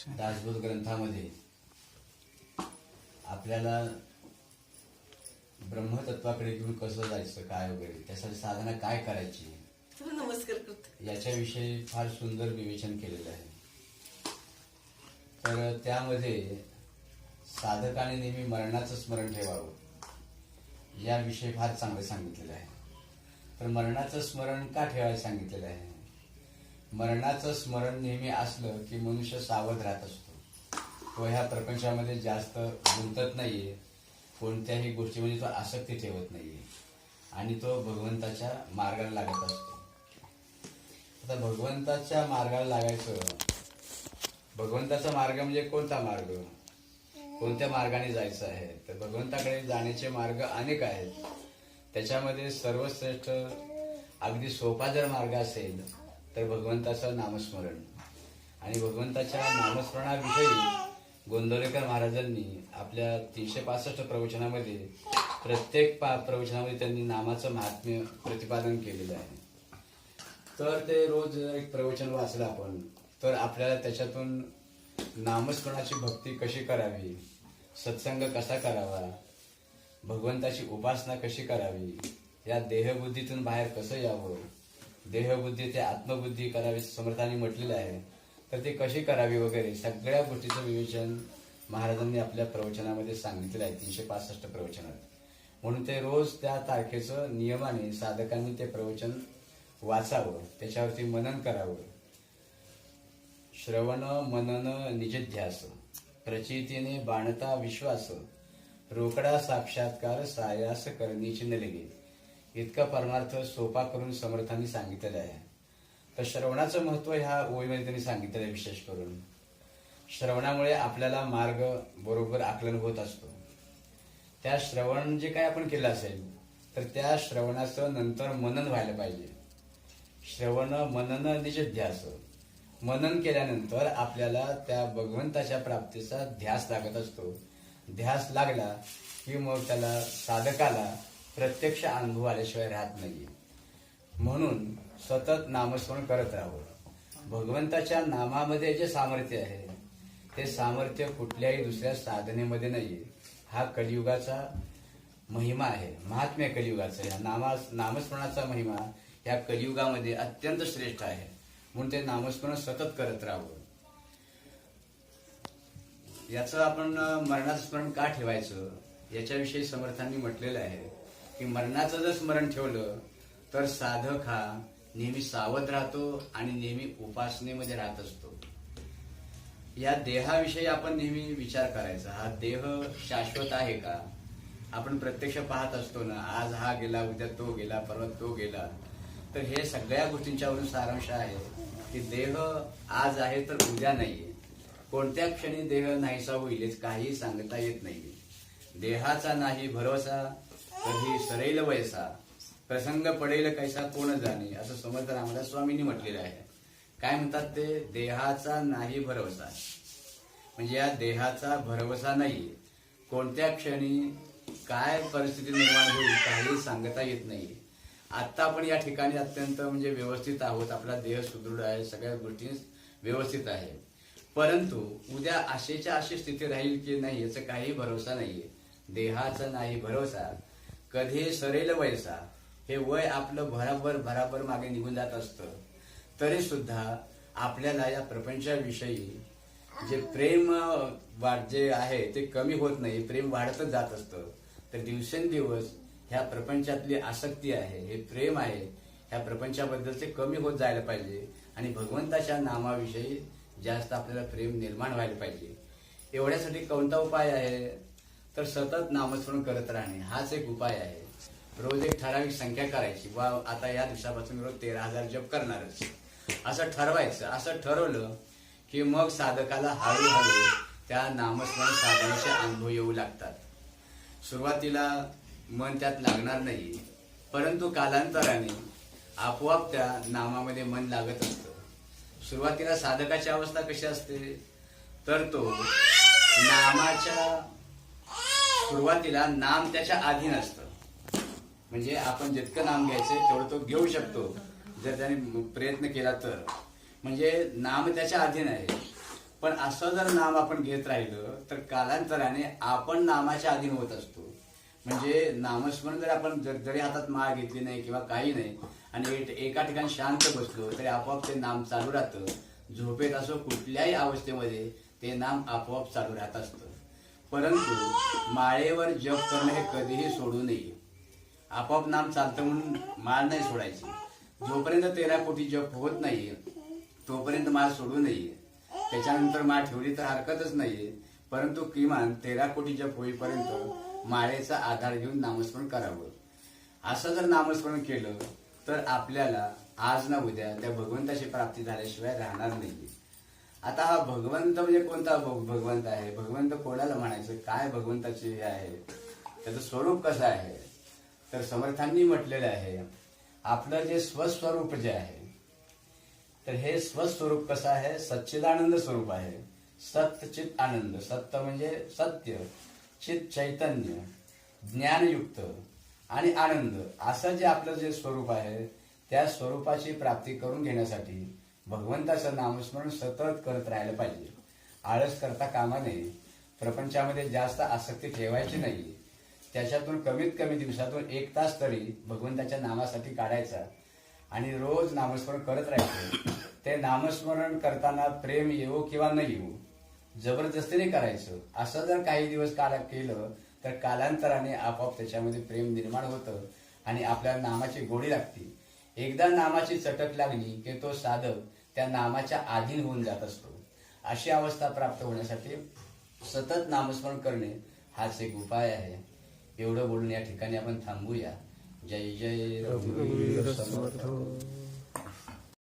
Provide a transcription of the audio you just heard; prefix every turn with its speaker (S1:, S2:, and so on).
S1: दासबोध ग्रंथामध्ये आपल्याला ब्रह्मतत्वाकडे घेऊन कसं जायचं, काय वगैरे त्यासाठी साधना काय करायची,
S2: नमस्कार करते
S1: याच्याविषयी फार सुंदर विवेचन केलेलं आहे. तर त्यामध्ये साधकाने नेहमी मरणाचं स्मरण ठेवावं याविषयी फार चांगलं सांगितलेलं आहे. तर मरणाचं स्मरण का ठेवायला सांगितलेलं आहे? मरणाचं स्मरण नेहमी असलं की मनुष्य सावध राहत असतो. तो ह्या प्रपंचामध्ये जास्त गुंतत नाहीये, कोणत्याही गोष्टीमध्ये तो आसक्ती ठेवत नाहीये आणि तो भगवंताच्या मार्गाला लागत असतो. आता भगवंताच्या मार्गाला लागायचं, भगवंताचा मार्ग म्हणजे कोणता मार्ग, कोणत्या मार्गाने जायचं आहे? तर भगवंताकडे जाण्याचे मार्ग अनेक आहेत. त्याच्यामध्ये सर्वश्रेष्ठ अगदी सोपा जर मार्ग असेल तर भगवंताचं नामस्मरण. आणि भगवंताच्या नामस्मरणाविषयी गोंदवलेकर महाराजांनी आपल्या 365 प्रवचनामध्ये प्रत्येक प्रवचनामध्ये त्यांनी नामाचं महात्म्य प्रतिपादन केलेलं आहे. तर ते रोज एक प्रवचन वाचलं आपण तर आपल्याला त्याच्यातून नामस्मरणाची भक्ती कशी करावी, सत्संग कसा करावा, भगवंताची उपासना कशी करावी, या देहबुद्धीतून बाहेर कसं यावं, देहबुद्धी ते आत्मबुद्धी करावी समर्थांनी म्हटलेलं आहे, तर ते कशी करावी वगैरे सगळ्या गोष्टीचं विवेचन महाराजांनी आपल्या प्रवचनामध्ये सांगितलेलं आहे 365 प्रवचनात. म्हणून ते रोज त्या तारखेचं नियमाने साधकांनी ते प्रवचन वाचावं, त्याच्यावरती मनन करावं. श्रवण मनन निजध्यास, प्रचितीने बाणता विश्वास, रोकडा साक्षात्कार सायास करणीची न लगे, इतका परमार्थ सोपा करून समर्थांनी सांगितलेला आहे. तर श्रवणाचं महत्व ह्या ओळीमध्ये त्यांनी सांगितलेलं आहे. विशेष करून श्रवणामुळे आपल्याला मार्ग बरोबर आकलन होत असतो. त्या श्रवण जे काय आपण केलं असेल तर त्या श्रवणाचं नंतर मनन व्हायला पाहिजे. श्रवण मनन निजध्यास, मनन केल्यानंतर आपल्याला त्या भगवंताच्या प्राप्तीचा ध्यास लागत असतो. ध्यास लागला की मग त्याला साधकाला प्रत्यक्ष अनुभव आल्याशिवाय राहत नाहीये. म्हणून सतत नामस्मरण करत राहावं. भगवंताच्या नामामध्ये जे सामर्थ्य आहे ते सामर्थ्य कुठल्याही दुसऱ्या साधनेमध्ये नाहीये. हा कलियुगाचा महिमा आहे, महात्म्य कलियुगाचा. या नामस्मरणाचा महिमा या कलियुगामध्ये अत्यंत श्रेष्ठ आहे. म्हणून ते नामस्मरण सतत करत राहावं. याचं आपण मरणाचं स्मरण का ठेवायचं याच्याविषयी समर्थांनी म्हटलेलं आहे की मरणाचं जर स्मरण ठेवलं तर साधक हा नेहमी सावध राहतो आणि नेहमी उपासनेमध्ये राहत असतो. या देहाविषयी आपण नेहमी विचार करायचा. हा देह शाश्वत आहे का? आपण प्रत्यक्ष पाहत असतो ना, आज हा गेला, उद्या तो गेला, परवा तो गेला. तर हे सगळ्या गोष्टींच्यावरून सारांश आहे की देह आज आहे तर उद्या नाहीये. कोणत्या क्षणी देह नाहीसा होईल काही सांगता येत नाहीये. देहाचा नाही भरोसा, कधी सरेल वयसा, प्रसंग पडेल कैसा कोण जाणे, असं समर्थ रामदास स्वामींनी म्हटलेलं आहे. काय म्हणतात ते? देहाचा नाही भरोसा, म्हणजे या देहाचा भरोसा नाहीये. कोणत्या क्षणी काय परिस्थिती निर्माण होईल काही सांगता येत नाही. आता आपण या ठिकाणी अत्यंत म्हणजे व्यवस्थित आहोत, आपला देह सुदृढ आहे, सगळ्या गोष्टी व्यवस्थित आहे. परंतु उद्या अशीच्या अशी स्थिती राहील की नाही याचा काही भरोसा नाहीये. देहाचा नाही भरोसा, कधी सरेल वयसा, हे वय आपलं भराभर मागे निघून जात असतं. तरी सुद्धा आपल्याला या प्रपंचाविषयी जे प्रेम जे आहे ते कमी होत नाही, प्रेम वाढतच जात असतं. तर दिवसेंदिवस ह्या प्रपंचातली आसक्ती आहे, हे प्रेम आहे, ह्या प्रपंचाबद्दलचे कमी होत जायला पाहिजे आणि भगवंताच्या नामाविषयी जास्त आपल्याला प्रेम निर्माण व्हायला पाहिजे. एवढ्यासाठी कोणता उपाय आहे? तर सतत नामस्मरण करत राहणे हाच एक उपाय आहे. रोज एक ठराविक संख्या करायची, वा आता या दिवसापासून रोज 13,000 जप करणारच असं ठरवायचं. असं ठरवलं की मग साधकाला हळूहळू त्या नामस्मरण साधनेचे अनुभव येऊ लागतात. सुरुवातीला मन त्यात लागणार नाही, परंतु कालांतराने आपोआप त्या नामामध्ये मन लागत असतं. सुरुवातीला साधकाची अवस्था कशी असते तर तो नामाच्या सुरुवातीला नाम त्याच्या अधीन असतं. म्हणजे आपण जितकं नाम घ्यायचं तेवढं तो घेऊ शकतो जर त्याने प्रयत्न केला तर. म्हणजे नाम त्याच्या अधीन आहे. पण असं जर नाम आपण घेत राहिलं तर कालांतराने आपण नामाच्या अधीन होत असतो. म्हणजे नामस्मरण जर आपण जरी हातात माळ घेतली नाही किंवा काही नाही आणि एका ठिकाणी शांत बसलो तरी आपोआप ते नाम चालू राहतं. झोपेत असो कुठल्याही अवस्थेमध्ये ते नाम आपोआप चालू राहत असतं. परंतु माळेवर जप करणं हे कधीही सोडू नये. आपोआप नाम चालतं म्हणून माळ नाही सोडायची. जोपर्यंत 13 कोटी जप होत नाहीये तोपर्यंत माळ सोडू नये. त्याच्यानंतर माळ ठेवली तर हरकतच नाहीये, परंतु किमान 13 कोटी जप होईपर्यंत माळेचा आधार घेऊन नामस्मरण करावं. असं जर नामस्मरण केलं तर आपल्याला आज ना उद्या त्या भगवंताची प्राप्ती झाल्याशिवाय राहणार नाही. आता हा भगवंत म्हणजे कोणता भगवंत आहे? भगवंत कोणाला म्हणायचं? काय भगवंताचे हे आहे? त्याचं स्वरूप कसं आहे? तर समर्थांनी म्हटलेलं आहे, आपलं जे स्वस्वरूप जे आहे तर हे स्वस्वरूप कसं आहे? सच्चिदानंद स्वरूप आहे. सत्य चित आनंद. सत्य म्हणजे सत्य, चित चैतन्य, ज्ञानयुक्त आणि आनंद असं जे आपलं जे स्वरूप आहे त्या स्वरूपाची प्राप्ती करून घेण्यासाठी भगवंताचं नामस्मरण सतत करत राहायला पाहिजे. आळस करता कामा नये. प्रपंचामध्ये जास्त आसक्ती ठेवायची नाही. त्याच्यातून कमीत कमी दिवसातून 1 तास तरी भगवंताच्या नामासाठी काढायचा आणि रोज नामस्मरण करत राहायचं. ते नामस्मरण करताना प्रेम येवो किंवा न येवो जबरदस्तीने करायचं. असं जर काही दिवस काळ केलं तर कालांतराने आपोआप त्याच्यामध्ये प्रेम निर्माण होतं आणि आपल्या नामाची गोडी लागते. एकदा नामाची चटक लागली की तो साधक त्या नामाच्या अधीन होऊन जात असतो. अशी अवस्था प्राप्त होण्यासाठी सतत नामस्मरण करणे हाच एक उपाय आहे. एवढं बोलून या ठिकाणी आपण थांबूया. जय जय रघुवीर समर्थ.